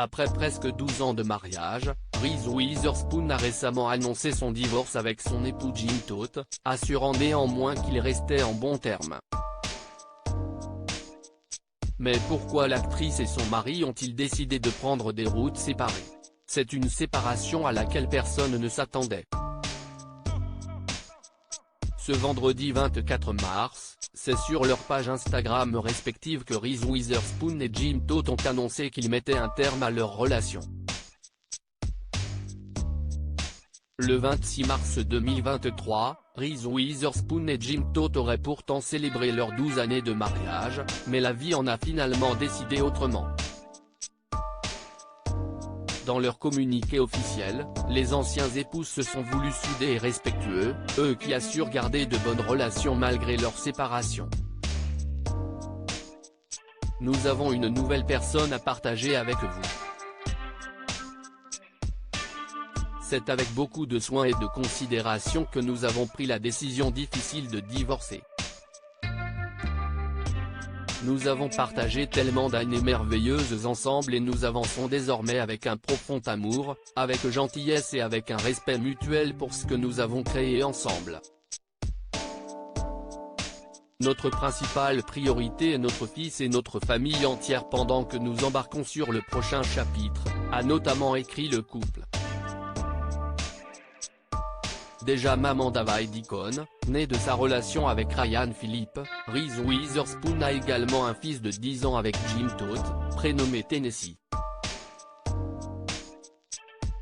Après presque 12 ans de mariage, Reese Witherspoon a récemment annoncé son divorce avec son époux Jim Toth, assurant néanmoins qu'ils restaient en bons termes. Mais pourquoi l'actrice et son mari ont-ils décidé de prendre des routes séparées? C'est une séparation à laquelle personne ne s'attendait. Ce vendredi 24 mars, c'est sur leur page Instagram respective que Reese Witherspoon et Jim Toth ont annoncé qu'ils mettaient un terme à leur relation. Le 26 mars 2023, Reese Witherspoon et Jim Toth auraient pourtant célébré leurs 12 années de mariage, mais la vie en a finalement décidé autrement. Dans leur communiqué officiel, les anciens époux se sont voulus soudés et respectueux, eux qui assurent garder de bonnes relations malgré leur séparation. Nous avons une nouvelle personne à partager avec vous. C'est avec beaucoup de soin et de considération que nous avons pris la décision difficile de divorcer. Nous avons partagé tellement d'années merveilleuses ensemble et nous avançons désormais avec un profond amour, avec gentillesse et avec un respect mutuel pour ce que nous avons créé ensemble. Notre principale priorité est notre fils et notre famille entière pendant que nous embarquons sur le prochain chapitre, a notamment écrit le couple. Déjà maman d'Avaid Deacon, née de sa relation avec Ryan Phillippe, Reese Witherspoon a également un fils de 10 ans avec Jim Toth, prénommé Tennessee.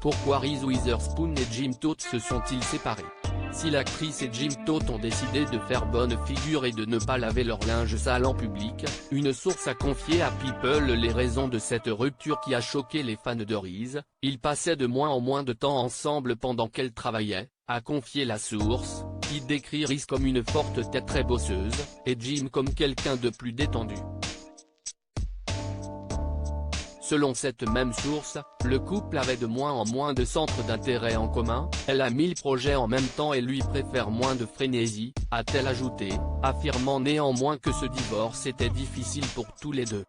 Pourquoi Reese Witherspoon et Jim Toth se sont-ils séparés? Si l'actrice et Jim Toth ont décidé de faire bonne figure et de ne pas laver leur linge sale en public, une source a confié à People les raisons de cette rupture qui a choqué les fans de Reese. Ils passaient de moins en moins de temps ensemble pendant qu'elle travaillait, a confié la source, qui décrit Reese comme une forte tête très bosseuse, et Jim comme quelqu'un de plus détendu. Selon cette même source, le couple avait de moins en moins de centres d'intérêt en commun, elle a 1000 projets en même temps et lui préfère moins de frénésie, a-t-elle ajouté, affirmant néanmoins que ce divorce était difficile pour tous les deux.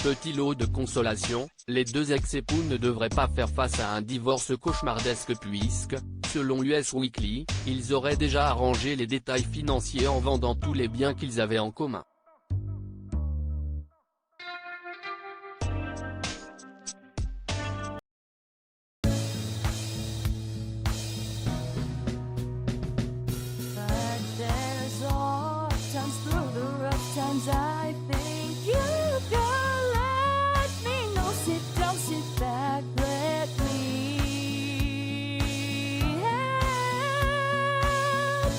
Petit lot de consolation, les deux ex-époux ne devraient pas faire face à un divorce cauchemardesque puisque, selon Us Weekly, ils auraient déjà arrangé les détails financiers en vendant tous les biens qu'ils avaient en commun. I think you can let me know. Sit down, sit back, let me help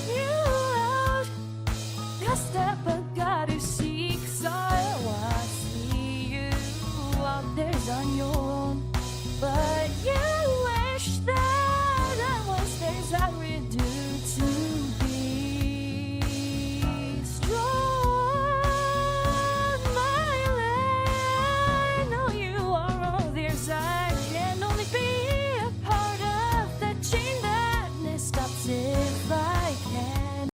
you out. The step I gotta seek, so I see you out there's on your